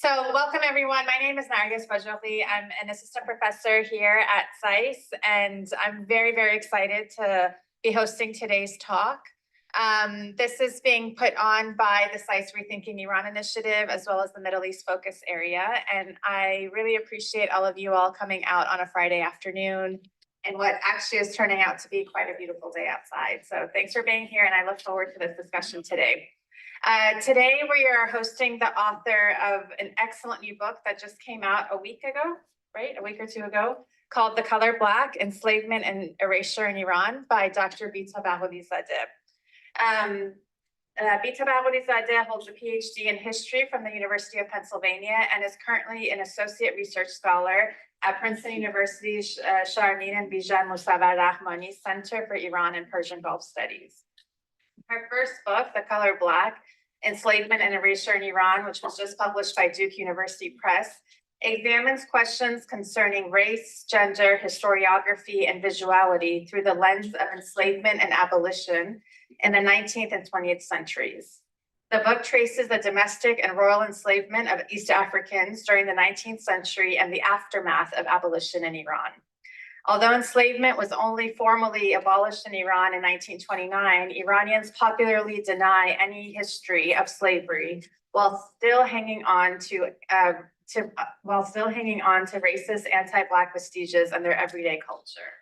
So welcome everyone. My name is Narges Bajoghli. I'm an assistant professor here at SAIS, and I'm very, very excited to be hosting today's talk. This is being put on by the SAIS Rethinking Iran initiative, as well as the Middle East focus area. And I really appreciate all of you all coming out on a Friday afternoon and what actually is turning out to be quite a beautiful day outside. So thanks for being here, and I look forward to this discussion today. Today we are hosting the author of an excellent new book that just came out a week ago, right? A week or two ago, called The Color Black: Enslavement and Erasure in Iran by Dr. Beeta Baghoolizadeh. Beeta Baghoolizadeh holds a PhD in history from the University of Pennsylvania and is currently an associate research scholar at Princeton University's Sharmin and Bijan Mossavar-Rahmani Center for Iran and Persian Gulf Studies. Her first book, The Color Black: Enslavement and Erasure in Iran, which was just published by Duke University Press, examines questions concerning race, gender, historiography, and visuality through the lens of enslavement and abolition in the 19th and 20th centuries. The book traces the domestic and royal enslavement of East Africans during the 19th century and the aftermath of abolition in Iran. Although enslavement was only formally abolished in Iran in 1929, Iranians popularly deny any history of slavery while still hanging on to racist anti-Black vestiges in their everyday culture.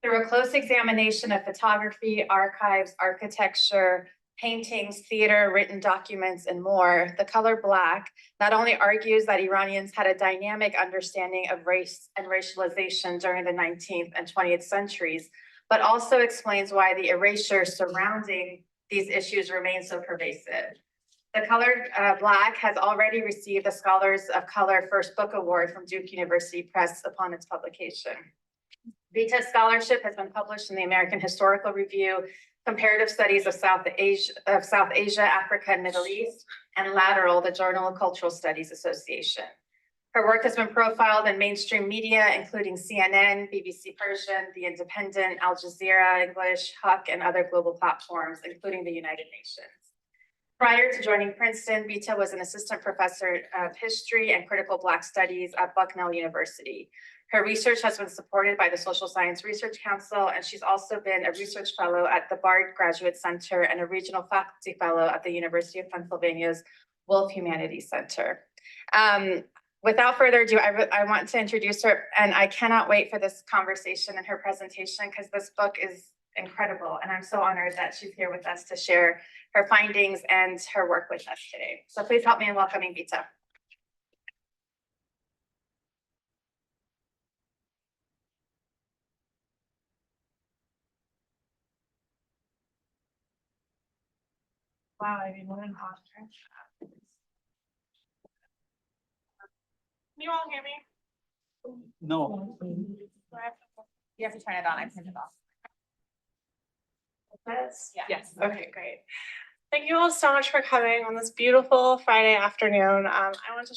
Through a close examination of photography, archives, architecture, paintings, theater, written documents, and more, The Color Black not only argues that Iranians had a dynamic understanding of race and racialization during the 19th and 20th centuries, but also explains why the erasure surrounding these issues remains so pervasive. The Color Black has already received the Scholars of Color First Book Award from Duke University Press upon its publication. Beeta's scholarship has been published in the American Historical Review, Comparative Studies of South Asia, Africa, and Middle East, and Lateral, the Journal of Cultural Studies Association. Her work has been profiled in mainstream media, including CNN, BBC Persian, The Independent, Al Jazeera English, Huck, and other global platforms, including the United Nations. Prior to joining Princeton, Beeta was an assistant professor of history and critical Black studies at Bucknell University. Her research has been supported by the Social Science Research Council, and she's also been a research fellow at the Bard Graduate Center and a regional faculty fellow at the University of Pennsylvania's Wolf Humanities Center. Without further ado, I want to introduce her, and I cannot wait for this conversation and her presentation because this book is incredible, and I'm so honored that she's here with us to share her findings and her work with us today. So please help me in welcoming Beeta. Wow, I mean, what an honor. Can you all hear me? No. You have to turn it on. I turned it off. Yeah. Yes. Okay, great. Thank you all so much for coming on this beautiful Friday afternoon. I want to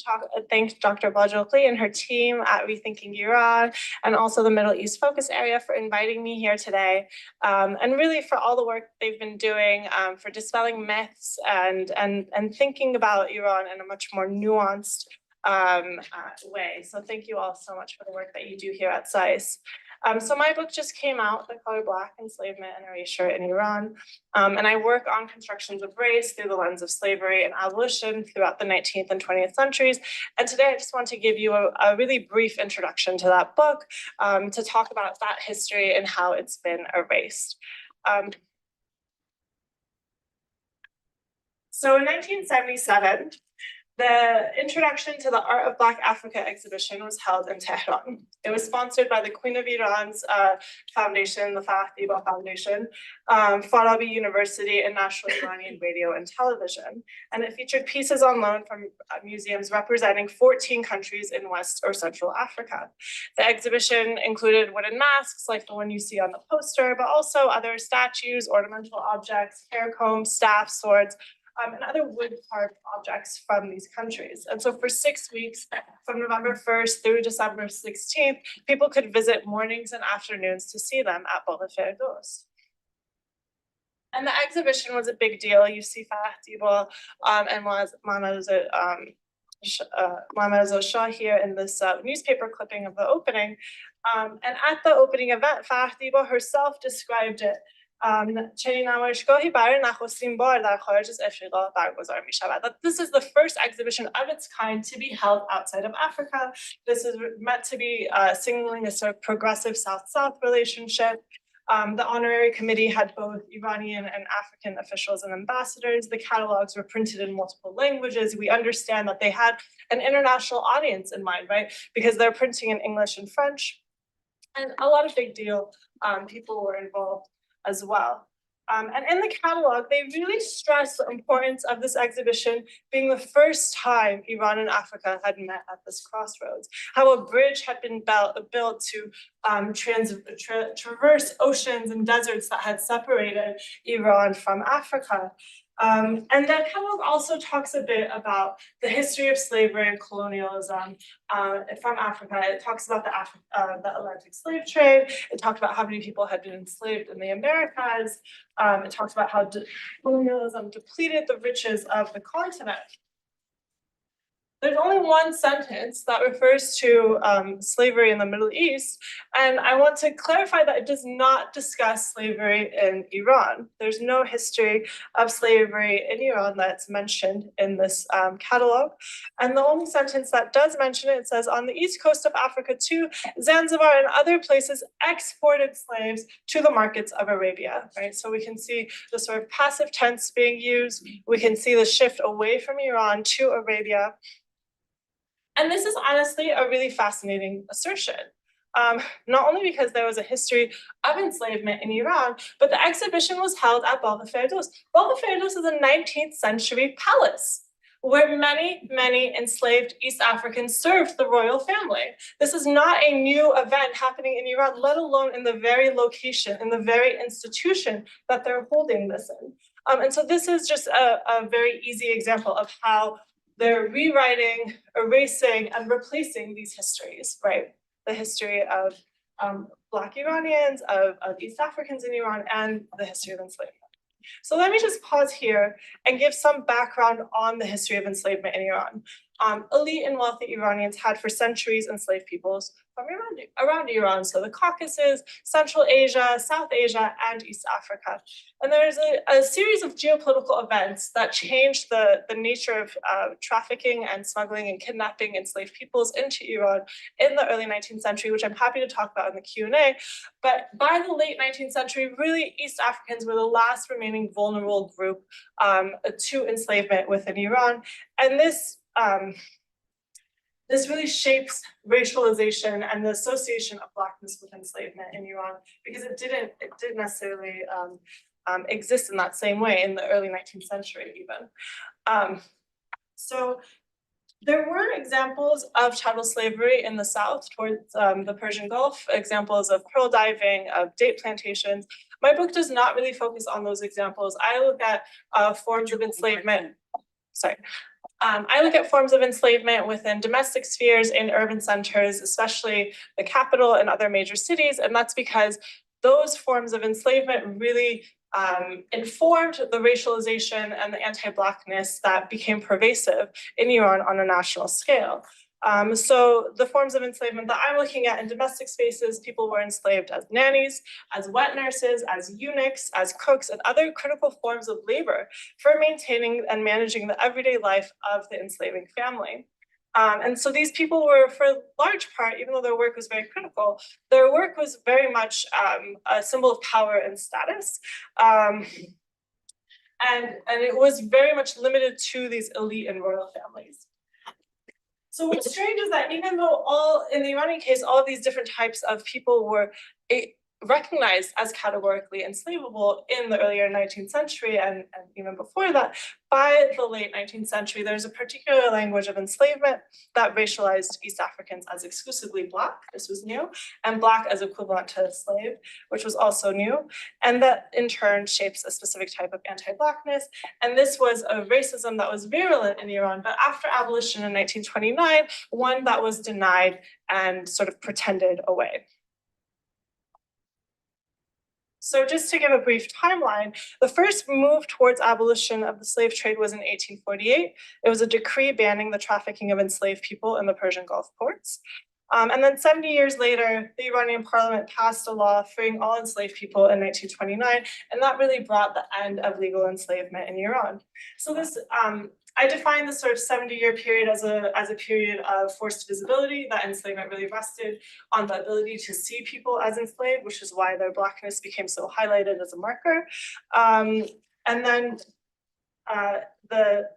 thank Dr. Bajoghli and her team at Rethinking Iran and also the Middle East focus area for inviting me here today, and really for all the work they've been doing for dispelling myths and thinking about Iran in a much more nuanced way. So thank you all so much for the work that you do here at SAIS. So my book just came out, The Color Black: Enslavement and Erasure in Iran. And I work on constructions of race through the lens of slavery and abolition throughout the 19th and 20th centuries. And today I just want to give you a really brief introduction to that book to talk about that history and how it's been erased. So in 1977, the introduction to the Art of Black Africa exhibition was held in Tehran. It was sponsored by the Queen of Iran's foundation, the Fahd Foundation, Farabi University, and National Iranian Radio and Television. And it featured pieces on loan from museums representing 14 countries in West or Central Africa. The exhibition included wooden masks like the one you see on the poster, but also other statues, ornamental objects, hair combs, staffs, swords, and other wood-carved objects from these countries. And so for 6 weeks, from November 1st through December 16th, people could visit mornings and afternoons to see them at Bolifere. And the exhibition was a big deal. You see Fahd and Mohammad Azar Shah here in this newspaper clipping of the opening. And at the opening event, Fahdiba herself described it. چنین نمایشگاهی برای نخستین بار در خارج از افریقا برگزار می شود. That this is the first exhibition of its kind to be held outside of Africa. This is meant to be signaling a sort of progressive South-South relationship. The honorary committee had both Iranian and African officials and ambassadors. The catalogs were printed in multiple languages. We understand that they had an international audience in mind, right? Because they're printing in English and French. And a lot of big deal people were involved as well. And in the catalog, they really stress the importance of this exhibition being the first time Iran and Africa had met at this crossroads. How a bridge had been built to traverse oceans and deserts that had separated Iran from Africa. And that catalog also talks a bit about the history of slavery and colonialism from Africa. It talks about the Atlantic slave trade. It talked about how many people had been enslaved in the Americas. It talks about how colonialism depleted the riches of the continent. There's only one sentence that refers to slavery in the Middle East, and I want to clarify that it does not discuss slavery in Iran. There's no history of slavery in Iran that's mentioned in this catalog. And the only sentence that does mention it, it says, on the east coast of Africa too, Zanzibar and other places exported slaves to the markets of Arabia, right? So we can see the sort of passive tense being used. We can see the shift away from Iran to Arabia. And this is honestly a really fascinating assertion. Not only because there was a history of enslavement in Iran, but the exhibition was held at Bab el-Ferdows. Bab el-Ferdows is a 19th century palace where many, many enslaved East Africans served the royal family. This is not a new event happening in Iran, let alone in the very location, in the very institution that they're holding this in. And so this is just a very easy example of how they're rewriting, erasing, and replacing these histories, right? The history of Black Iranians, of East Africans in Iran, and the history of enslavement. So let me just pause here and give some background on the history of enslavement in Iran. Elite and wealthy Iranians had for centuries enslaved peoples from around Iran, so the Caucasus, Central Asia, South Asia, and East Africa. And there's a series of geopolitical events that changed the nature of trafficking and smuggling and kidnapping enslaved peoples into Iran in the early 19th century, which I'm happy to talk about in the Q&A. But by the late 19th century, really, East Africans were the last remaining vulnerable group to enslavement within Iran. And this really shapes racialization and the association of Blackness with enslavement in Iran, because it didn't necessarily exist in that same way in the early 19th century even. So there were examples of chattel slavery in the south towards the Persian Gulf, examples of pearl diving, of date plantations. My book does not really focus on those examples. I look at forms of enslavement. I look at forms of enslavement within domestic spheres in urban centers, especially the capital and other major cities. And that's because those forms of enslavement really informed the racialization and the anti-Blackness that became pervasive in Iran on a national scale. So the forms of enslavement that I'm looking at in domestic spaces, people were enslaved as nannies, as wet nurses, as eunuchs, as cooks, and other critical forms of labor for maintaining and managing the everyday life of the enslaving family. And so these people were, for large part, even though their work was very critical, their work was very much a symbol of power and status. And it was very much limited to these elite and royal families. So what's strange is that even though in the Iranian case, all of these different types of people were recognized as categorically enslavable in the earlier 19th century and even before that, by the late 19th century, there's a particular language of enslavement that racialized East Africans as exclusively Black, this was new, and Black as equivalent to slave, which was also new. And that in turn shapes a specific type of anti-Blackness. And this was a racism that was virulent in Iran, but after abolition in 1929, one that was denied and sort of pretended away. So just to give a brief timeline, the first move towards abolition of the slave trade was in 1848. It was a decree banning the trafficking of enslaved people in the Persian Gulf ports. And then 70 years later, the Iranian parliament passed a law freeing all enslaved people in 1929, and that really brought the end of legal enslavement in Iran. So this, I define this sort of 70-year period as a period of forced visibility. That enslavement really rested on the ability to see people as enslaved, which is why their Blackness became so highlighted as a marker. And then the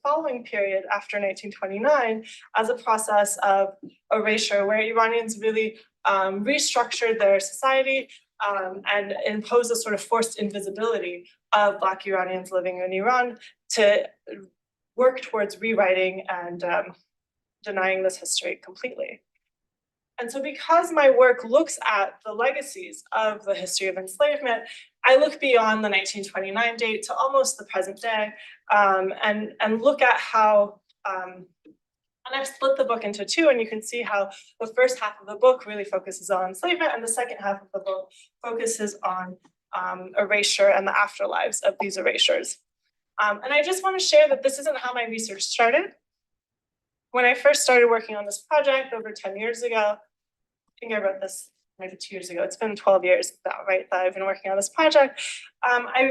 following period after 1929 as a process of erasure, where Iranians really restructured their society and imposed a sort of forced invisibility of Black Iranians living in Iran to work towards rewriting and denying this history completely. And so because my work looks at the legacies of the history of enslavement, I look beyond the 1929 date to almost the present day, and look at how, and I've split the book into two, and you can see how the first half of the book really focuses on enslavement, and the second half of the book focuses on erasure and the afterlives of these erasures. And I just want to share that this isn't how my research started. When I first started working on this project over 10 years ago, I think I wrote this maybe 2 years ago. It's been 12 years now, right, that I've been working on this project. I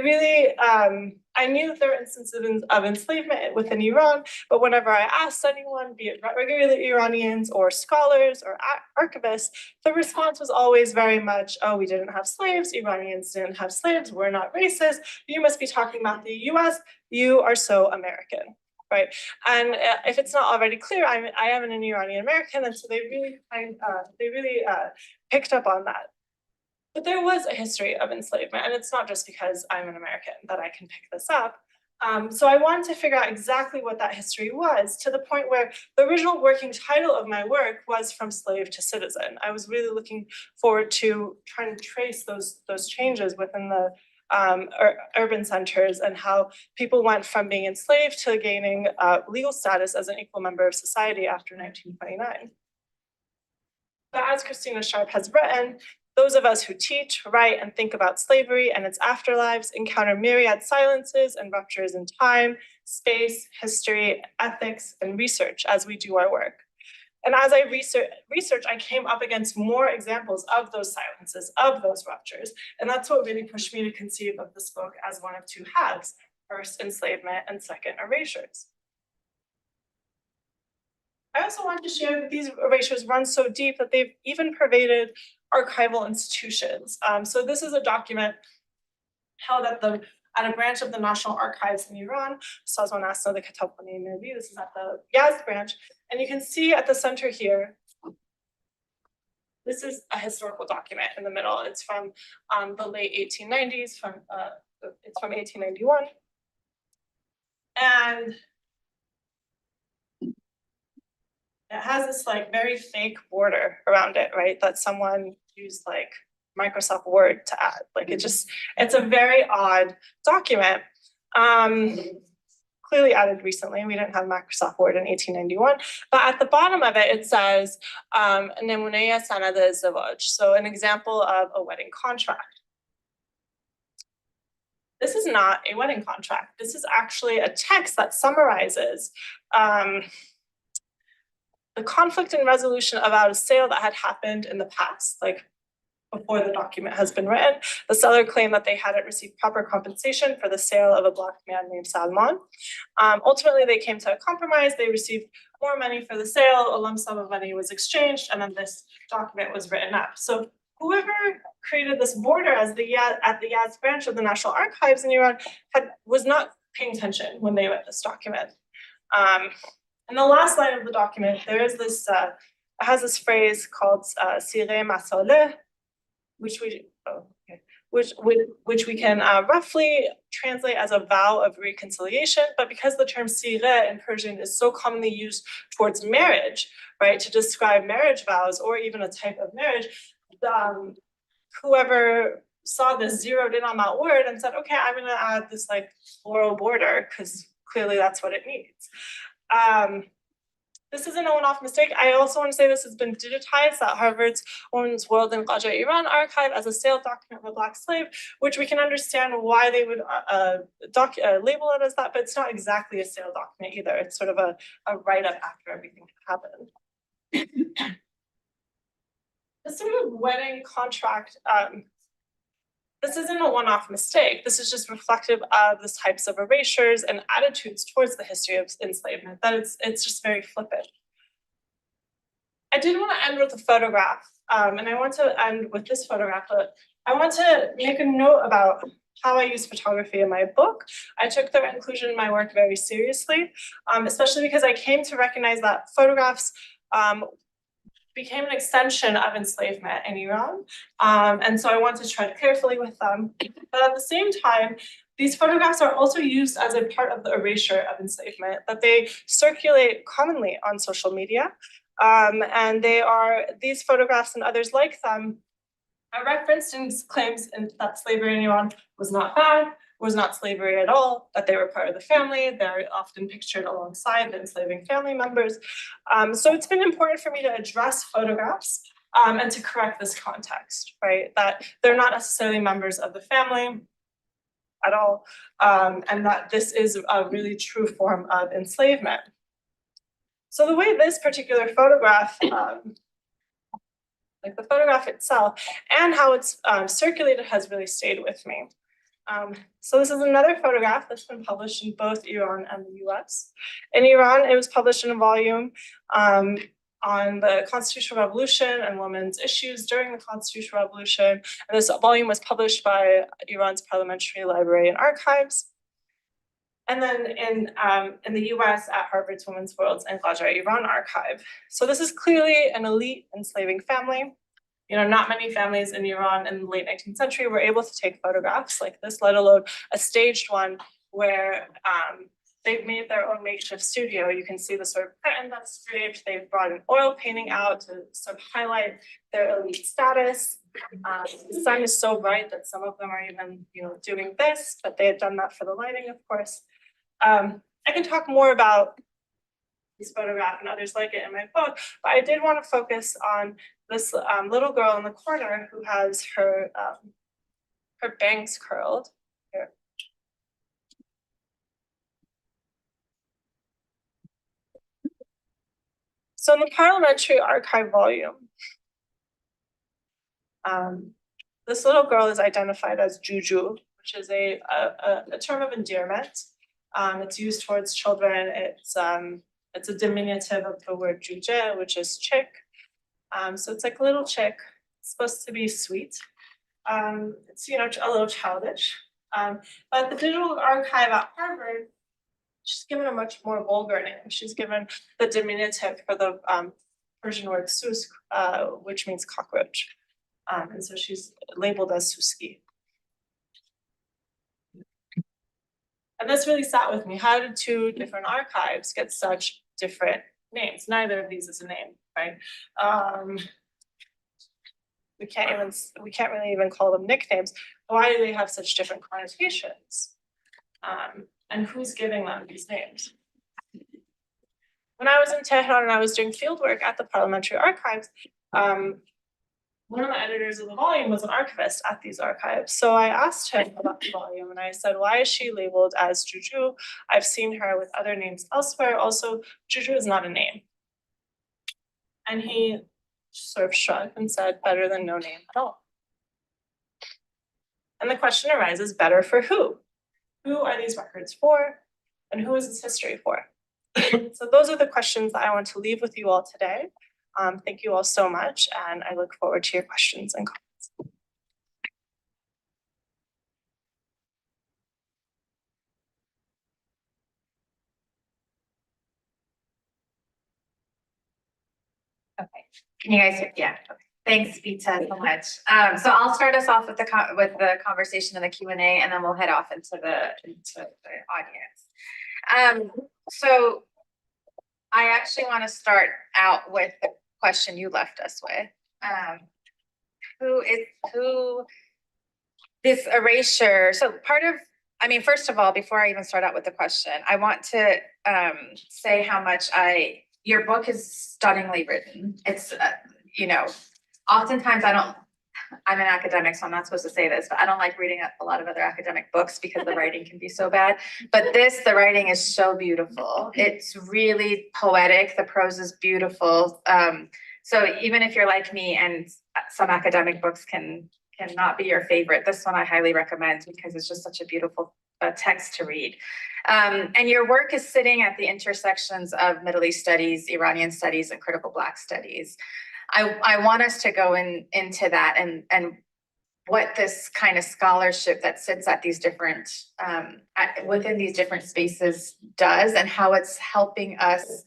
knew that there were instances of enslavement within Iran, but whenever I asked anyone, be it regular Iranians or scholars or archivists, the response was always very much, oh, we didn't have slaves, Iranians didn't have slaves, we're not racist, you must be talking about the US, you are so American. Right, and if it's not already clear, I am an Iranian American, and so they really picked up on that. But there was a history of enslavement, and it's not just because I'm an American that I can pick this up. So I wanted to figure out exactly what that history was, to the point where the original working title of my work was From Slave to Citizen. I was really looking forward to trying to trace those changes within the urban centers and how people went from being enslaved to gaining legal status as an equal member of society after 1929. But as Christina Sharp has written, those of us who teach, write, and think about slavery and its afterlives encounter myriad silences and ruptures in time, space, history, ethics, and research as we do our work. And as I researched, I came up against more examples of those silences, of those ruptures. And that's what really pushed me to conceive of this book as one of two halves, first enslavement and second erasures. I also wanted to share that these erasures run so deep that they've even pervaded archival institutions. So this is a document held at a branch of the National Archives in Iran. This is at the Yazd branch. And you can see at the center here, this is a historical document in the middle. It's from the late 1890s, it's from 1891. And it has this like very fake border around it, right? That someone used like Microsoft Word to add. Like it's a very odd document. Clearly added recently. We didn't have Microsoft Word in 1891, but at the bottom of it, it says "Nemunea sanad ezdivaj," so an example of a wedding contract. This is not a wedding contract. This is actually a text that summarizes the conflict and resolution about a sale that had happened in the past, like before the document has been written. The seller claimed that they hadn't received proper compensation for the sale of a Black man named Salman. Ultimately, they came to a compromise. They received more money for the sale, a lump sum of money was exchanged, and then this document was written up. So whoever created this border at the Yazd branch of the National Archives in Iran was not paying attention when they read this document. In the last line of the document, there is this, it has this phrase called Sireh Masaleh, which we can roughly translate as a vow of reconciliation. But because the term sireh in Persian is so commonly used towards marriage, right, to describe marriage vows or even a type of marriage, whoever saw this zeroed in on that word and said, okay, I'm going to add this like floral border because clearly that's what it needs. This isn't a one-off mistake. I also want to say this has been digitized at Harvard's Women's World in Qajar, Iran archive as a sale document of a Black slave, which we can understand why they would label it as that, but it's not exactly a sale document either. It's sort of a write-up after everything happened. This sort of wedding contract, this isn't a one-off mistake. This is just reflective of the types of erasures and attitudes towards the history of enslavement, that it's just very flippant. I did want to end with a photograph, and I want to end with this photograph, but I want to make a note about how I use photography in my book. I took their inclusion in my work very seriously, especially because I came to recognize that photographs became an extension of enslavement in Iran. And so I want to tread carefully with them. But at the same time, these photographs are also used as a part of the erasure of enslavement, that they circulate commonly on social media. And these photographs and others like them are referenced in claims that slavery in Iran was not bad, was not slavery at all, that they were part of the family. They're often pictured alongside the enslaving family members. So it's been important for me to address photographs and to correct this context, right? That they're not necessarily members of the family at all, and that this is a really true form of enslavement. So the way this particular photograph, like the photograph itself and how it's circulated has really stayed with me. So this is another photograph that's been published in both Iran and the US. In Iran, it was published in a volume on the Constitutional Revolution and women's issues during the Constitutional Revolution. And this volume was published by Iran's Parliamentary Library and Archives. And then in the US at Harvard's Women's World and Qajar, Iran archive. So this is clearly an elite enslaving family. You know, not many families in Iran in the late 19th century were able to take photographs like this, let alone a staged one where they've made their own makeshift studio. You can see the sort of curtain that's draped. They've brought an oil painting out to sort of highlight their elite status. The sun is so bright that some of them are even, doing this, but they had done that for the lighting, of course. I can talk more about this photograph and others like it in my book, but I did want to focus on this little girl in the corner who has her bangs curled. Here. So in the Parliamentary Archive volume, this little girl is identified as Juju, which is a term of endearment. It's used towards children. It's a diminutive of the word juje, which is chick. So it's like a little chick. It's supposed to be sweet. It's a little childish. But the digital archive at Harvard, she's given a much more vulgar name. She's given the diminutive for the Persian word sus, which means cockroach. And so she's labeled as Suski. And this really sat with me. How did two different archives get such different names? Neither of these is a name, right? We can't really even call them nicknames. Why do they have such different connotations? And who's giving them these names? When I was in Tehran and I was doing fieldwork at the Parliamentary Archives, one of the editors of the volume was an archivist at these archives. So I asked him about the volume and I said, why is she labeled as Juju? I've seen her with other names elsewhere. Also, Juju is not a name. And he sort of shrugged and said, better than no name at all. And the question arises, better for who? Who are these records for? And who is this history for? So those are the questions that I want to leave with you all today. Thank you all so much, and I look forward to your questions and comments. Okay, can you guys hear? Yeah, okay. Thanks, Beeta, so much. So I'll start us off with the conversation and the Q&A, and then we'll head off into the audience. So I actually want to start out with the question you left us with. Who this erasure? So first of all, before I even start out with the question, I want to say how much I your book is stunningly written. It's, you know, oftentimes I'm an academic, so I'm not supposed to say this, but I don't like reading a lot of other academic books because the writing can be so bad. But the writing is so beautiful. It's really poetic. The prose is beautiful. So even if you're like me and some academic books cannot be your favorite, this one I highly recommend because it's just such a beautiful text to read. And your work is sitting at the intersections of Middle East studies, Iranian studies, and critical Black studies. I want us to go into that and what this kind of scholarship that sits at these different within these different spaces does, and how it's helping us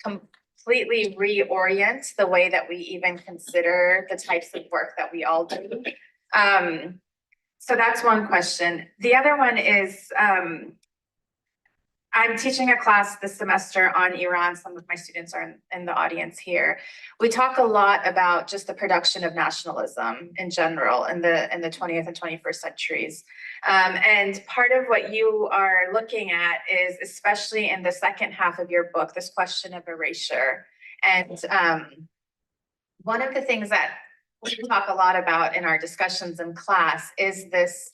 completely reorient the way that we even consider the types of work that we all do. So that's one question. The other one is, I'm teaching a class this semester on Iran. Some of my students are in the audience here. We talk a lot about just the production of nationalism in general in the 20th and 21st centuries. And part of what you are looking at is, especially in the second half of your book, this question of erasure. And one of the things that we talk a lot about in our discussions in class is this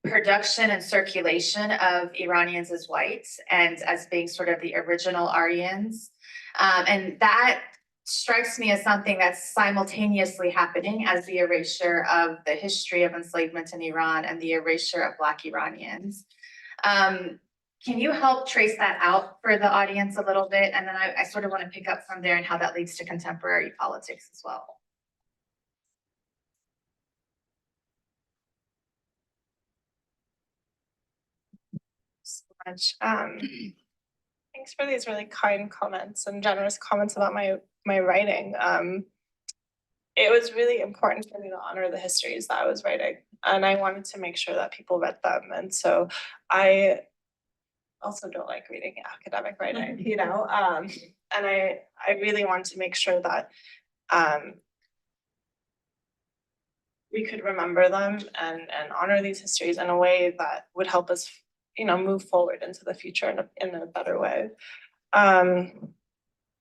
production and circulation of Iranians as whites and as being sort of the original Aryans. And that strikes me as something that's simultaneously happening as the erasure of the history of enslavement in Iran and the erasure of Black Iranians. Can you help trace that out for the audience a little bit? And then I sort of want to pick up from there and how that leads to contemporary politics as well. So much. Thanks for these really kind comments and generous comments about my writing. It was really important for me to honor the histories that I was writing, and I wanted to make sure that people read them. And so I also don't like reading academic writing, you know, and I really wanted to make sure that we could remember them and honor these histories in a way that would help us, you know, move forward into the future in a better way.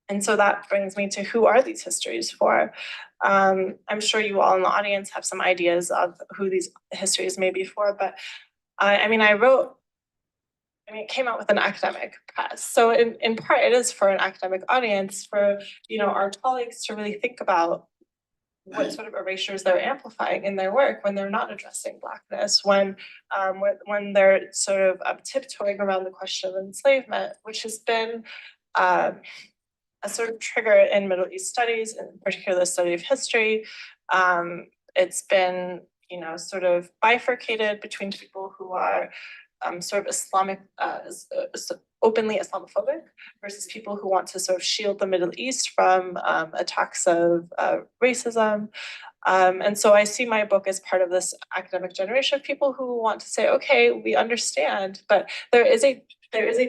And so that brings me to, who are these histories for? I'm sure you all in the audience have some ideas of who these histories may be for, but it came out with an academic press. So in part, it is for an academic audience, for, you know, our colleagues to really think about what sort of erasures they're amplifying in their work when they're not addressing Blackness, when they're sort of tiptoeing around the question of enslavement, which has been a sort of trigger in Middle East studies, in particular the study of history. It's been, you know, sort of bifurcated between people who are sort of Islamic, openly Islamophobic, versus people who want to sort of shield the Middle East from attacks of racism. And so I see my book as part of this academic generation of people who want to say, okay, we understand, but there is a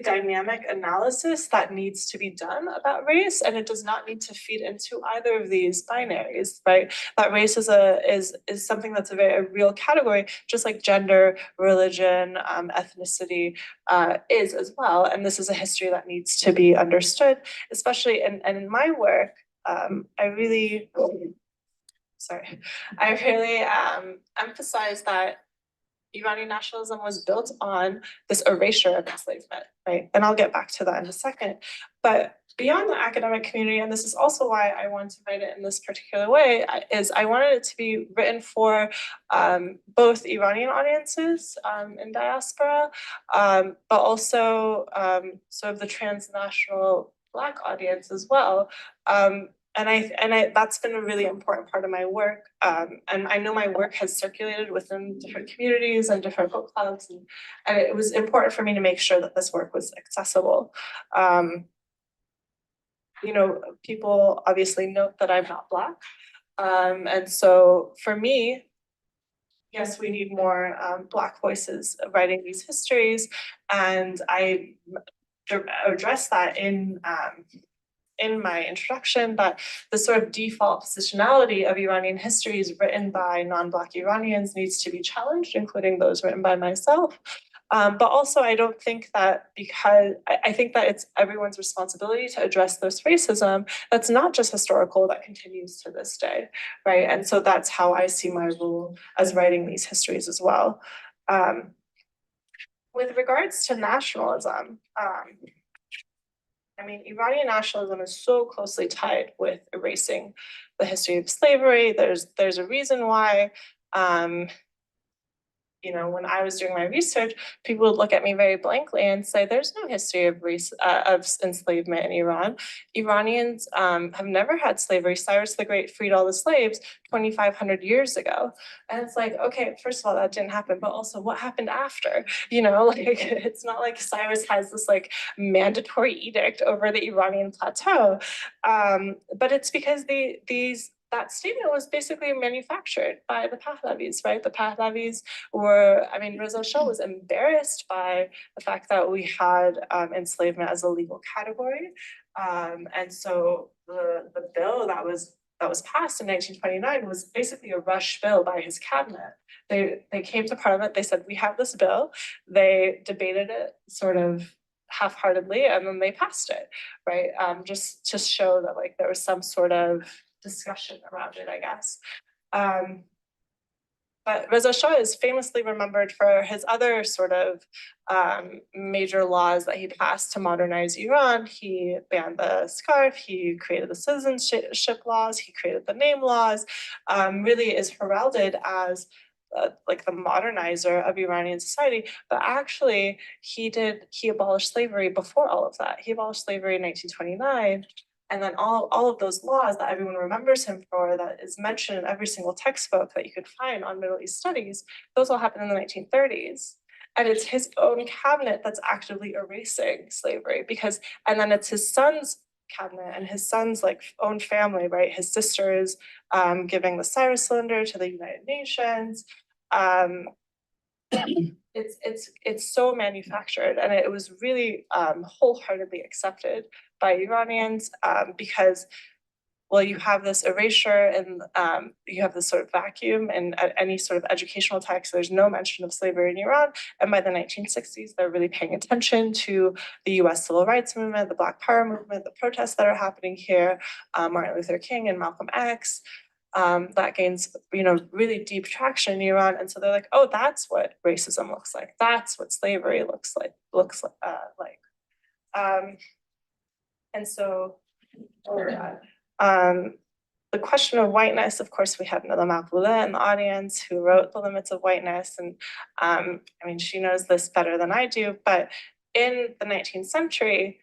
dynamic analysis that needs to be done about race, and it does not need to feed into either of these binaries, right? That race is something that's a real category, just like gender, religion, ethnicity is as well. And this is a history that needs to be understood, especially in my work. I really emphasize that Iranian nationalism was built on this erasure of enslavement, right? And I'll get back to that in a second. But beyond the academic community, and this is also why I wanted to write it in this particular way, is I wanted it to be written for both Iranian audiences in diaspora, but also sort of the transnational Black audience as well. And that's been a really important part of my work. And I know my work has circulated within different communities and different book clubs. And it was important for me to make sure that this work was accessible. You know, people obviously note that I'm not Black. And so for me, yes, we need more Black voices writing these histories. And I address that in my introduction, that the sort of default positionality of Iranian histories written by non-Black Iranians needs to be challenged, including those written by myself. But also, I don't think that because I think that it's everyone's responsibility to address this racism that's not just historical, that continues to this day, right? And so that's how I see my role as writing these histories as well. With regards to nationalism, I mean, Iranian nationalism is so closely tied with erasing the history of slavery. There's a reason why. You know, when I was doing my research, people would look at me very blankly and say, "There's no history of of enslavement in Iran. Iranians have never had slavery. Cyrus the Great freed all the slaves 2,500 years ago." And it's like, okay, first of all, that didn't happen, but also, what happened after? You know, like it's not like Cyrus has this like mandatory edict over the Iranian plateau, but it's because that statement was basically manufactured by the Pahlavis, right? The Pahlavis were, I mean, Reza Shah was embarrassed by the fact that we had enslavement as a legal category. And so the bill that was passed in 1929 was basically a rush bill by his cabinet. They came to Parliament, they said, "We have this bill." They debated it sort of half-heartedly, and then they passed it, right? Just to show that like there was some sort of discussion around it, I guess. But Reza Shah is famously remembered for his other sort of major laws that he passed to modernize Iran. He banned the scarf, he created the citizenship laws, he created the name laws, really is heralded as like the modernizer of Iranian society. But actually, he abolished slavery before all of that. He abolished slavery in 1929. And then all of those laws that everyone remembers him for, that is mentioned in every single textbook that you could find on Middle East studies, those all happened in the 1930s. And it's his own cabinet that's actively erasing slavery and then it's his son's cabinet and his son's like own family, right? His sister is giving the Cyrus Cylinder to the United Nations. It's so manufactured, and it was really wholeheartedly accepted by Iranians because, well, you have this erasure and you have this sort of vacuum in any sort of educational text. There's no mention of slavery in Iran, and by the 1960s, they're really paying attention to the U.S. Civil Rights Movement, the Black Power movement, the protests that are happening here, Martin Luther King and Malcolm X. That gains, you know, really deep traction in Iran, and so they're like, "Oh, that's what racism looks like. That's what slavery looks like." And so, the question of whiteness, of course, we have Nila Maqbooleh in the audience who wrote The Limits of Whiteness, and I mean, she knows this better than I do. But in the 19th century.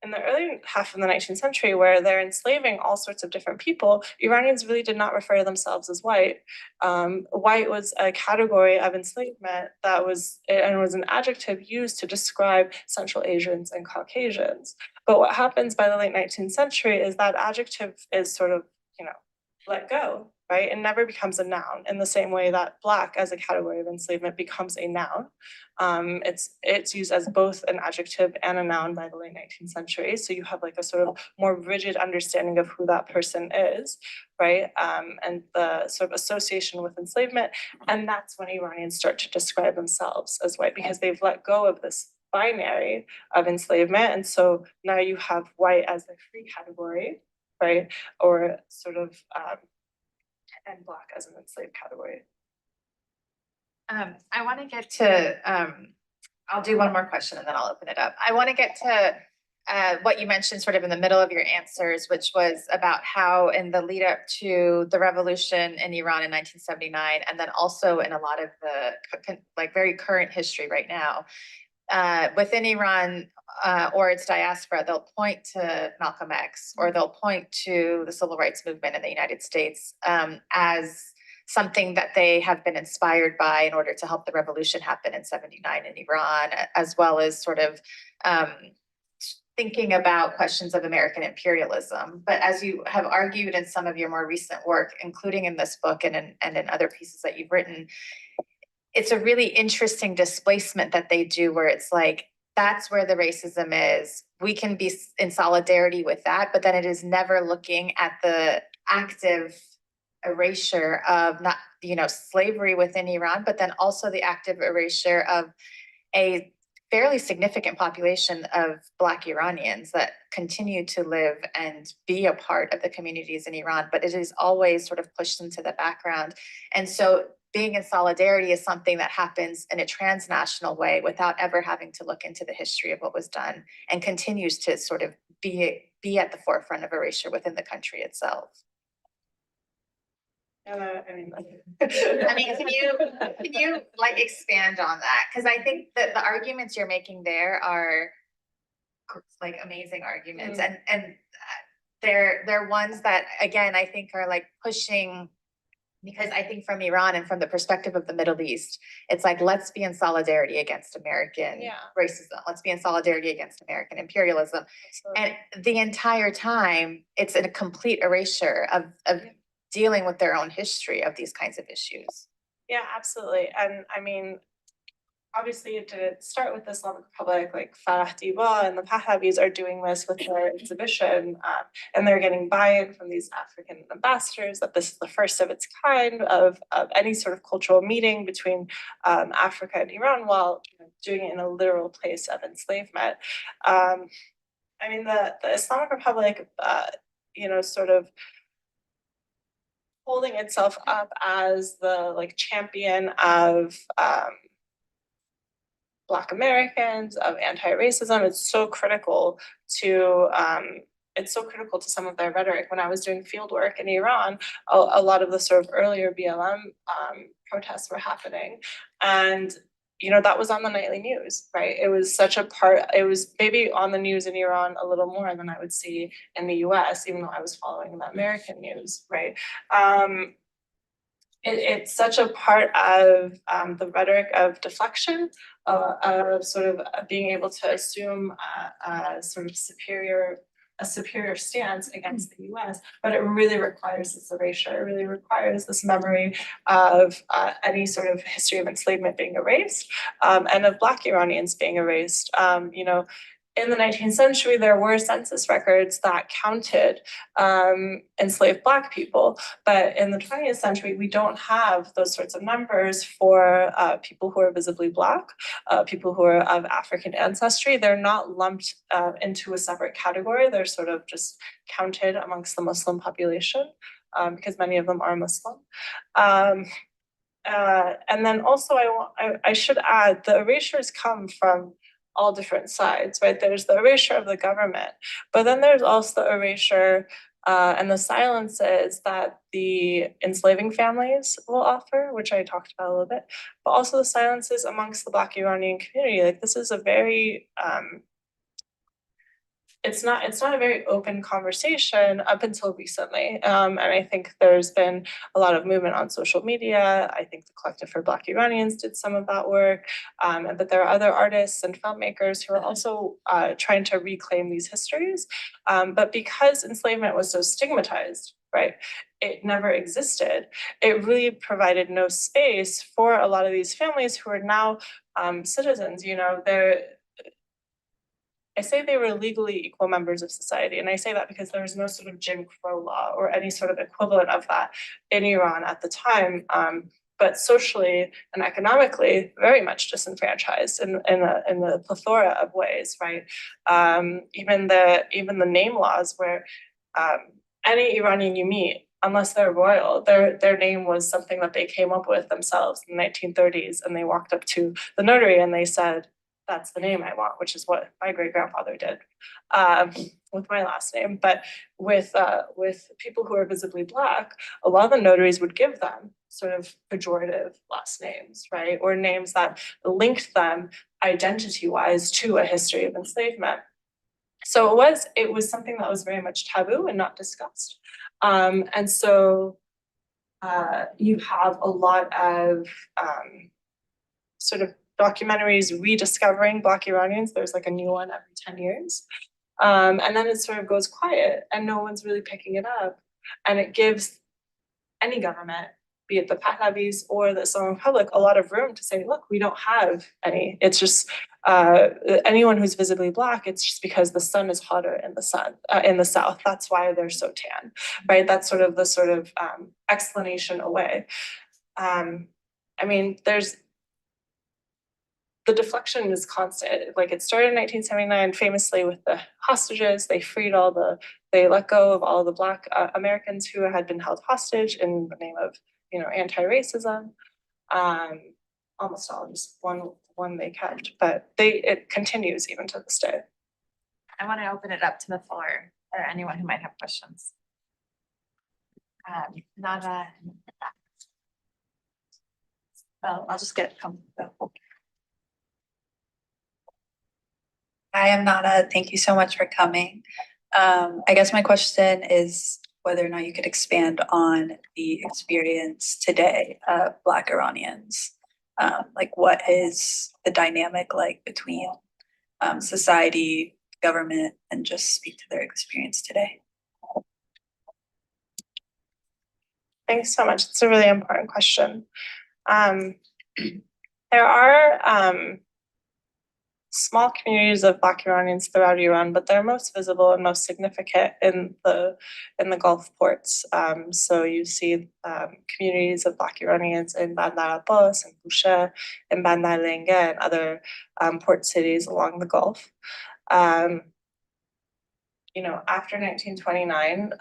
In the early half of the 19th century, where they're enslaving all sorts of different people, Iranians really did not refer to themselves as white. White was a category of enslavement that was an adjective used to describe Central Asians and Caucasians. But what happens by the late 19th century is that adjective is sort of, you know, let go, right? It never becomes a noun in the same way that Black as a category of enslavement becomes a noun. It's used as both an adjective and a noun by the late 19th century. So you have like a sort of more rigid understanding of who that person is, right? And the sort of association with enslavement. And that's when Iranians start to describe themselves as white, because they've let go of this binary of enslavement. And so now you have white as a free category, right? Or sort of, and Black as an enslaved category. I want to get to, I'll do one more question and then I'll open it up. I want to get to what you mentioned sort of in the middle of your answers, which was about how in the lead up to the revolution in Iran in 1979, and then also in a lot of the like very current history right now, within Iran or its diaspora, they'll point to Malcolm X or they'll point to the civil rights movement in the United States as something that they have been inspired by in order to help the revolution happen in 79 in Iran, as well as sort of thinking about questions of American imperialism. But as you have argued in some of your more recent work, including in this book and in other pieces that you've written, it's a really interesting displacement that they do where it's like, that's where the racism is. We can be in solidarity with that, but then it is never looking at the active erasure of not, slavery within Iran, but then also the active erasure of a fairly significant population of Black Iranians that continue to live and be a part of the communities in Iran, but it is always sort of pushed into the background. And so being in solidarity is something that happens in a transnational way without ever having to look into the history of what was done, and continues to sort of be at the forefront of erasure within the country itself. I mean, can you like expand on that? Because I think that the arguments you're making there are like amazing arguments, and they're ones that, again, I think are like pushing, because I think from Iran and from the perspective of the Middle East, it's like, let's be in solidarity against American racism. Let's be in solidarity against American imperialism. Absolutely. And the entire time, it's a complete erasure of dealing with their own history of these kinds of issues. Yeah, absolutely. And I mean, obviously it didn't start with the Islamic Republic. Like Farah Diba and the Pahlavis are doing this with their exhibition, and they're getting buy-in from these African ambassadors that this is the first of its kind of any sort of cultural meeting between Africa and Iran, while doing it in a literal place of enslavement. I mean, the Islamic Republic, sort of holding itself up as the champion of Black Americans, of anti-racism. It's so critical to some of their rhetoric. When I was doing field work in Iran, a lot of the sort of earlier BLM protests were happening, and that was on the nightly news, right? It was such a part. It was maybe on the news in Iran a little more than I would see in the U.S., even though I was following the American news, right? It's such a part of the rhetoric of deflection, of sort of being able to assume a sort of superior stance against the U.S., but it really requires this erasure. It really requires this memory of any sort of history of enslavement being erased, and of Black Iranians being erased. In the 19th century, there were census records that counted enslaved Black people, but in the 20th century, we don't have those sorts of numbers for people who are visibly Black, people who are of African ancestry. They're not lumped into a separate category. They're sort of just counted amongst the Muslim population, because many of them are Muslim. And then also, I should add, the erasures come from all different sides, right? There's the erasure of the government, but then there's also the erasure and the silences that the enslaving families will offer, which I talked about a little bit, but also the silences amongst the Black Iranian community. Like, this is a very it's not a very open conversation up until recently. And I think there's been a lot of movement on social media. I think the Collective for Black Iranians did some of that work. But there are other artists and filmmakers who are also trying to reclaim these histories. But because enslavement was so stigmatized, right, it never existed. It really provided no space for a lot of these families who are now citizens. I say they were legally equal members of society, and I say that because there was no sort of Jim Crow law or any sort of equivalent of that in Iran at the time, but socially and economically very much disenfranchised in the plethora of ways, right? Even the name laws, where any Iranian you meet, unless they're royal, their name was something that they came up with themselves in the 1930s, and they walked up to the notary and they said, "That's the name I want," which is what my great-grandfather did with my last name. But with people who are visibly Black, a lot of the notaries would give them sort of pejorative last names, right? Or names that linked them identity-wise to a history of enslavement. So it was something that was very much taboo and not discussed. And so you have a lot of sort of documentaries rediscovering Black Iranians. There's like a new one every 10 years. And then it sort of goes quiet and no one's really picking it up. And it gives any government, be it the Pahlavis or the Islamic Republic, a lot of room to say, look, we don't have any. It's just anyone who's visibly Black, it's just because the sun is hotter in the south. That's why they're so tan, right? That's sort of the explanation away. I mean, the deflection is constant. Like, it started in 1979, famously with the hostages. They let go of all the Black Americans who had been held hostage in the name of, anti-racism. Almost all, just one they kept, but it continues even to this day. I want to open it up to the floor or anyone who might have questions. Nada. Oh, I'll just get comfortable. Hi, I'm Nada. Thank you so much for coming. I guess my question is whether or not you could expand on the experience today of Black Iranians. Like, what is the dynamic like between society, government, and just speak to their experience today? Thanks so much. It's a really important question. There are small communities of Black Iranians throughout Iran, but they're most visible and most significant in the Gulf ports. So you see communities of Black Iranians in Bandar Abbas and Bushehr, in Bandar Lenge, and other port cities along the Gulf. After 1929,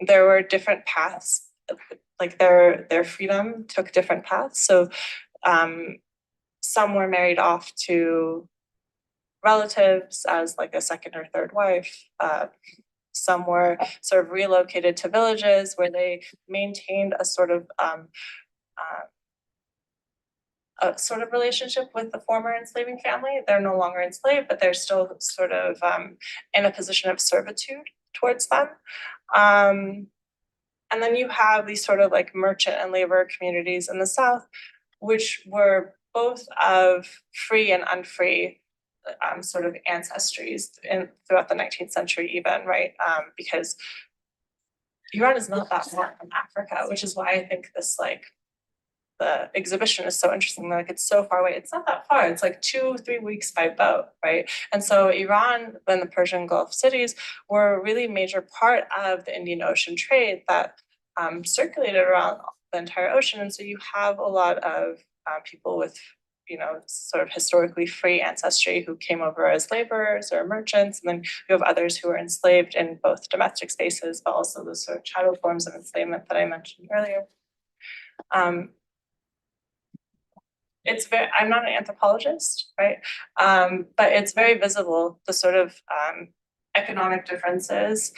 there were different paths. Like, their freedom took different paths. So some were married off to relatives as like a second or third wife. Some were sort of relocated to villages where they maintained a sort of relationship with the former enslaving family. They're no longer enslaved, but they're still sort of in a position of servitude towards them. And then you have these sort of like merchant and labor communities in the south, which were both of free and unfree sort of ancestries throughout the 19th century even, right? Because Iran is not that far from Africa, which is why I think this, like, the exhibition is so interesting. Like, it's so far away. It's not that far. It's like 2-3 weeks by boat, right? And so Iran and the Persian Gulf cities were a really major part of the Indian Ocean trade that circulated around the entire ocean. And so you have a lot of people with, sort of historically free ancestry who came over as laborers or merchants. And then you have others who were enslaved in both domestic spaces, but also the sort of chattel forms of enslavement that I mentioned earlier. I'm not an anthropologist, right? But it's very visible, the sort of economic differences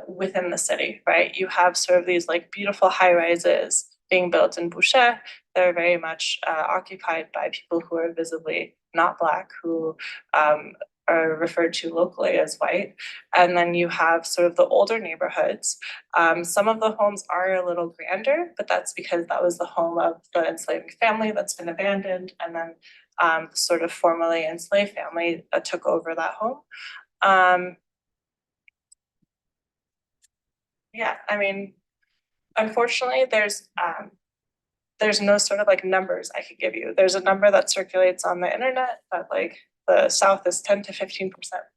within the city, right? You have sort of these like beautiful high rises being built in Bushehr. They're very much occupied by people who are visibly not Black, who are referred to locally as white. And then you have sort of the older neighborhoods. Some of the homes are a little grander, but that's because that was the home of the enslaving family that's been abandoned. And then sort of formerly enslaved family took over that home. Yeah, I mean, unfortunately, there's no sort of like numbers I could give you. There's a number that circulates on the internet that like the South is 10 to 15%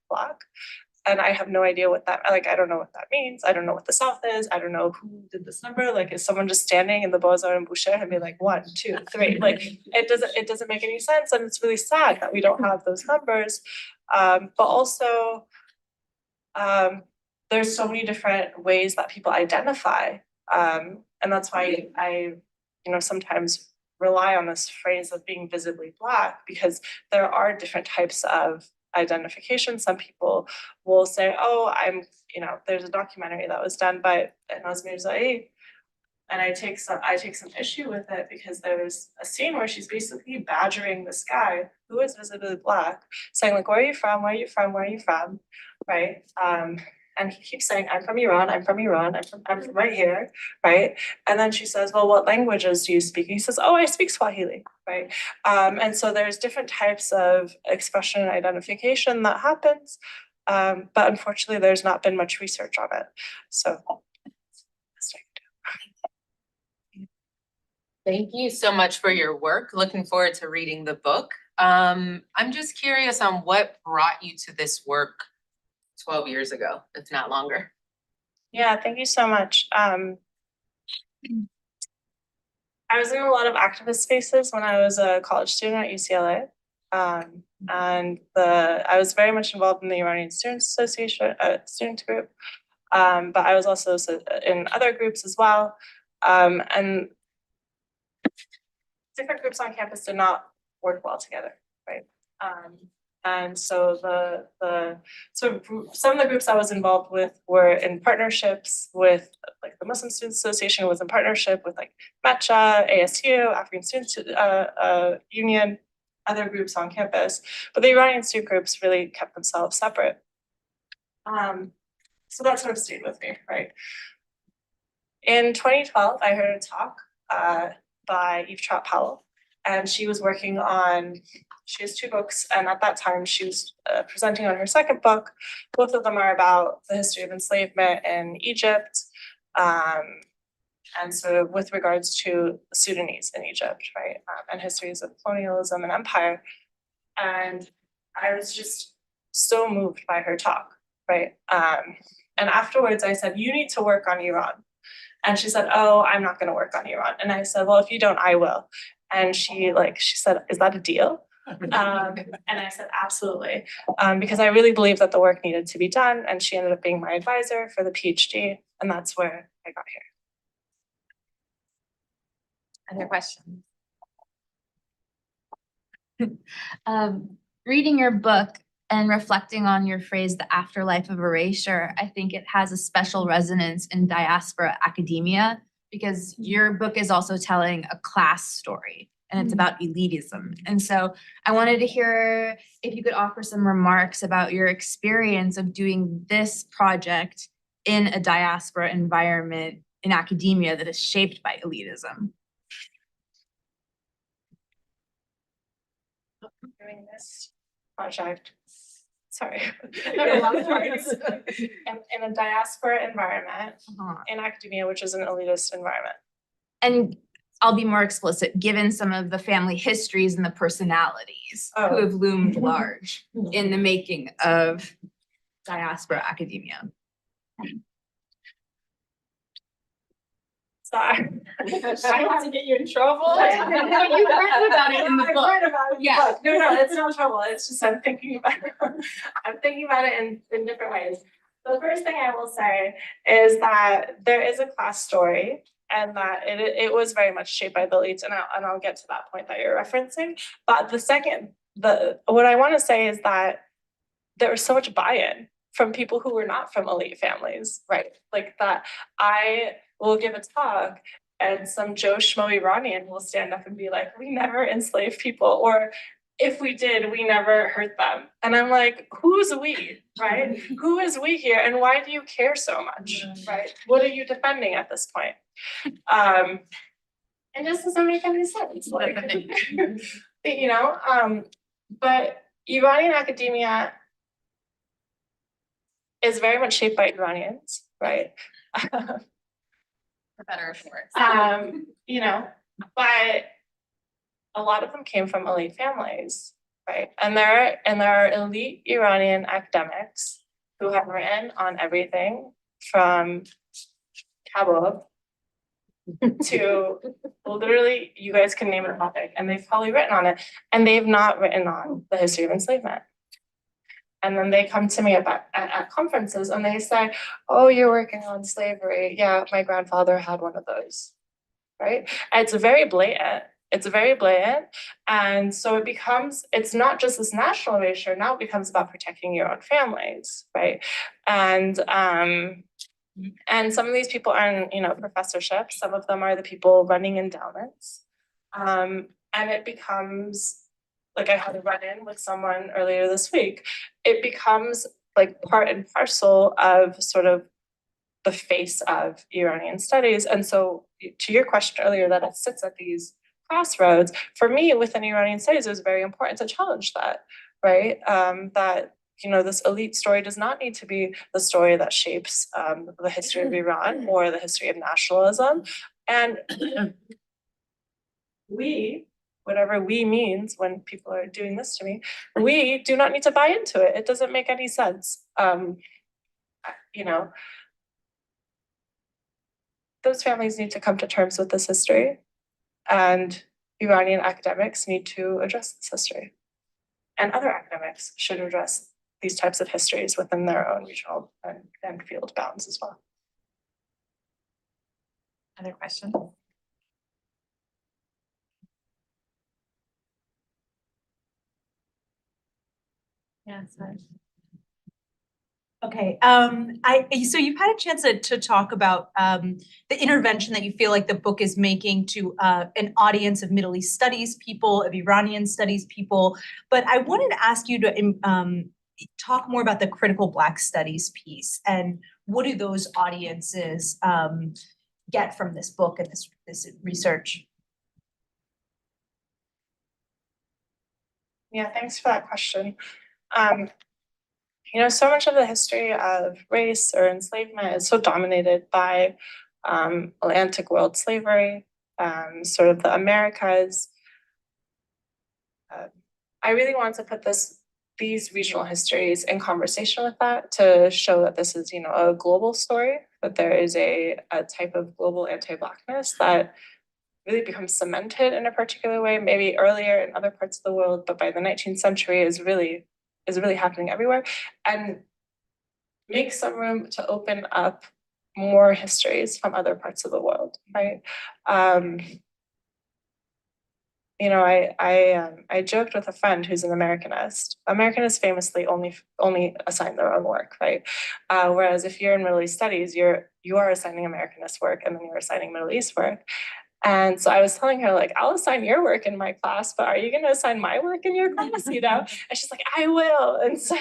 Black. And I have no idea what I don't know what that means. I don't know what the South is. I don't know who did this number. Like, is someone just standing in the bazaar in Bushehr and be like 1, 2, 3? Like, it doesn't make any sense. And it's really sad that we don't have those numbers. But also, there's so many different ways that people identify. And that's why I sometimes rely on this phrase of being visibly Black, because there are different types of identification. Some people will say, oh, there's a documentary that was done by Nazmir Zaid, and I take some issue with it because there's a scene where she's basically badgering this guy who is visibly Black, saying like, where are you from? Where are you from? Where are you from? Right? And he keeps saying, I'm from Iran, I'm from Iran, I'm from right here, right? And then she says, well, what languages do you speak? And he says, oh, I speak Swahili, right? And so there's different types of expression and identification that happens, but unfortunately, there's not been much research on it. So that's what I can do. Thank you so much for your work. Looking forward to reading the book. I'm just curious on what brought you to this work 12 years ago, if not longer. Yeah, thank you so much. I was in a lot of activist spaces when I was a college student at UCLA. And I was very much involved in the Iranian Students Association, student group. But I was also in other groups as well. And different groups on campus did not work well together, right? And so some of the groups I was involved with were in partnerships with, like, the Muslim Students Association was in partnership with, like, MECHA, ASU, African Students Union, other groups on campus, but the Iranian student groups really kept themselves separate. So that sort of stayed with me, right? In 2012, I heard a talk by Eve Trott Powell, and she was working on, she has 2 books, and at that time she was presenting on her second book. Both of them are about the history of enslavement in Egypt, and so with regards to the Sudanese in Egypt, right, and histories of colonialism and empire. And I was just so moved by her talk, right? And afterwards I said, you need to work on Iran. And she said, oh, I'm not going to work on Iran. And I said, well, if you don't, I will. And she said, is that a deal? And I said, absolutely. Because I really believed that the work needed to be done. And she ended up being my advisor for the PhD. And that's where I got here. Other questions? Reading your book and reflecting on your phrase, the afterlife of erasure, I think it has a special resonance in diaspora academia, because your book is also telling a class story and it's about elitism. And so I wanted to hear if you could offer some remarks about your experience of doing this project in a diaspora environment in academia that is shaped by elitism. Doing this project, sorry, there are a lot of words. In a diaspora environment, in academia, which is an elitist environment. And I'll be more explicit, given some of the family histories and the personalities who have loomed large in the making of diaspora academia. Sorry. I want to get you in trouble. You heard about it in the book. I've heard about it in the Yeah. book. No, it's no trouble. It's just I'm thinking about it in different ways. The first thing I will say is that there is a class story, and that it was very much shaped by the elites, and I'll get to that point that you're referencing. But what I want to say is that there was so much buy-in from people who were not from elite families, right? Like that I will give a talk and some Joe Schmo Iranian will stand up and be like, we never enslaved people, or if we did, we never hurt them. And I'm like, who's we, right? Who is we here, and why do you care so much, right? What are you defending at this point? It just doesn't make any sense. Like, you know, but Iranian academia is very much shaped by Iranians, right? For better or worse. You know, but a lot of them came from elite families, right? And there are elite Iranian academics who have written on everything from Kabul to literally, you guys can name a topic, and they've probably written on it, and they've not written on the history of enslavement. And then they come to me at conferences and they say, oh, you're working on slavery. Yeah, my grandfather had one of those, right? And it's very blatant. And so it's not just this national erasure, now it becomes about protecting your own families, right? And some of these people are in, professorships. Some of them are the people running endowments. And it becomes, like I had a run-in with someone earlier this week, it becomes like part and parcel of sort of the face of Iranian studies. And so to your question earlier, that it sits at these crossroads, for me within Iranian studies, it was very important to challenge that, right? That, this elite story does not need to be the story that shapes the history of Iran or the history of nationalism. And we whatever we means when people are doing this to me, we do not need to buy into it. It doesn't make any sense. You know, those families need to come to terms with this history, and Iranian academics need to address this history. And other academics should address these types of histories within their own regional and field bounds as well. Other questions? Yes. Okay, so you've had a chance to talk about the intervention that you feel like the book is making to an audience of Middle East studies people, of Iranian studies people, but I wanted to ask you to talk more about the critical Black studies piece, and what do those audiences get from this book and this research? Yeah, thanks for that question. You know, so much of the history of race or enslavement is so dominated by Atlantic world slavery, sort of the Americas. I really want to put these regional histories in conversation with that, to show that this is, you know, a global story, that there is a type of global anti-Blackness that really becomes cemented in a particular way, maybe earlier in other parts of the world, but by the 19th century is really happening everywhere, and make some room to open up more histories from other parts of the world, right? You know, I joked with a friend who's an Americanist. Americanists famously only assign their own work, right? Whereas if you're in Middle East studies, you are assigning Americanist work, and then you're assigning Middle East work. And so I was telling her, like, I'll assign your work in my class, but are you going to assign my work in your class? You know, and she's like, I will. And so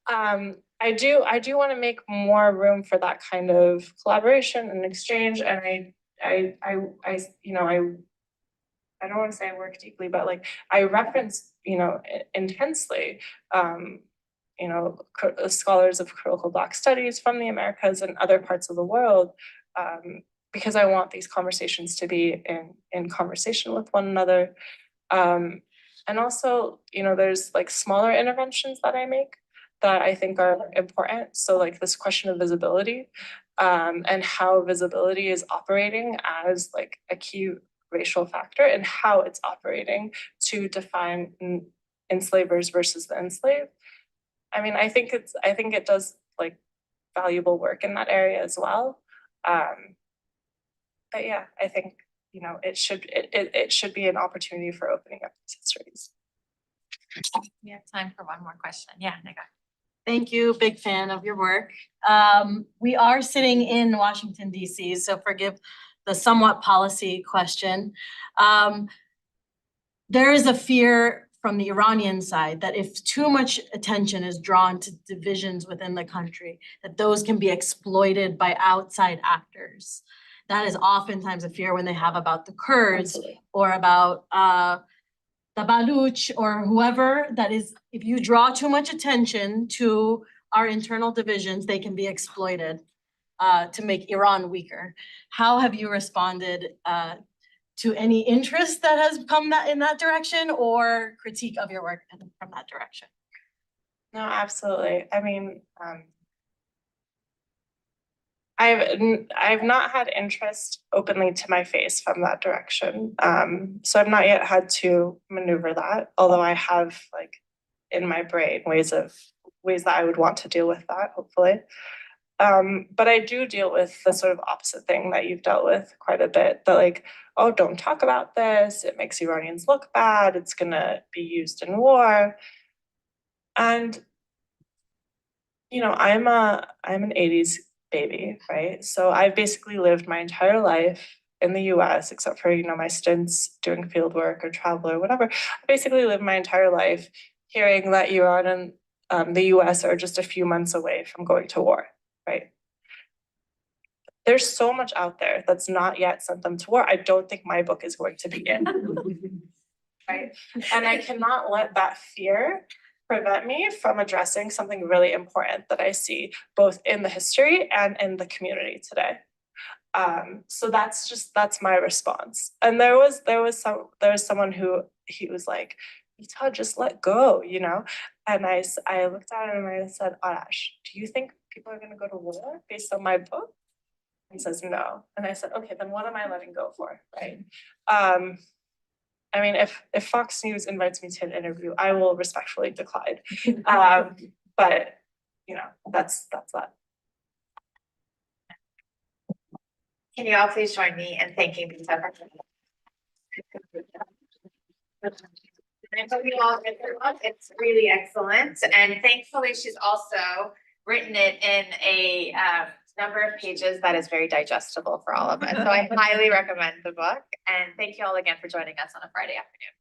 I do want to make more room for that kind of collaboration and exchange. And I you know, I don't want to say I work deeply, but like I reference, you know, intensely, you know, scholars of critical Black studies from the Americas and other parts of the world. Because I want these conversations to be in conversation with one another. And also, you know, there's like smaller interventions that I make that I think are important. So like this question of visibility, and how visibility is operating as like a key racial factor, and how it's operating to define enslavers versus the enslaved. I mean, I think it does like valuable work in that area as well. But yeah, I think, you know, it should be an opportunity for opening up these histories. We have time for one more question. Yeah, Nika. Thank you, big fan of your work. We are sitting in Washington, DC, so forgive the somewhat policy question. There is a fear from the Iranian side that if too much attention is drawn to divisions within the country, that those can be exploited by outside actors. That is oftentimes a fear when they have about the Kurds. Absolutely. Or about the Baluch or whoever, that is, if you draw too much attention to our internal divisions, they can be exploited to make Iran weaker. How have you responded to any interest that has come in that direction, or critique of your work from that direction? No, absolutely. I mean, I've not had interest openly to my face from that direction. So I've not yet had to maneuver that, although I have like in my brain ways that I would want to deal with that, hopefully. But I do deal with the sort of opposite thing that you've dealt with quite a bit, that like, oh, don't talk about this, it makes Iranians look bad, it's gonna be used in war. And you know, I'm an 80s baby, right? So I've basically lived my entire life in the US, except for, you know, my stints doing field work or travel or whatever. I basically lived my entire life hearing that Iran and the US are just a few months away from going to war, right? There's so much out there that's not yet sent them to war. I don't think my book is going to be in, right? And I cannot let that fear prevent me from addressing something really important that I see both in the history and in the community today. So that's my response. And there was someone who he was like, Beeta, just let go, you know? And I looked at him and I said, Arash, do you think people are gonna go to war based on my book? He says no. And I said, okay, then what am I letting go for, right? I mean, if Fox News invites me to an interview, I will respectfully decline. But you know, that's that. Can you all please join me in thanking Beeta for I hope you all get through it. It's really excellent. And thankfully, she's also written it in a number of pages that is very digestible for all of us. So I highly recommend the book. And thank you all again for joining us on a Friday afternoon.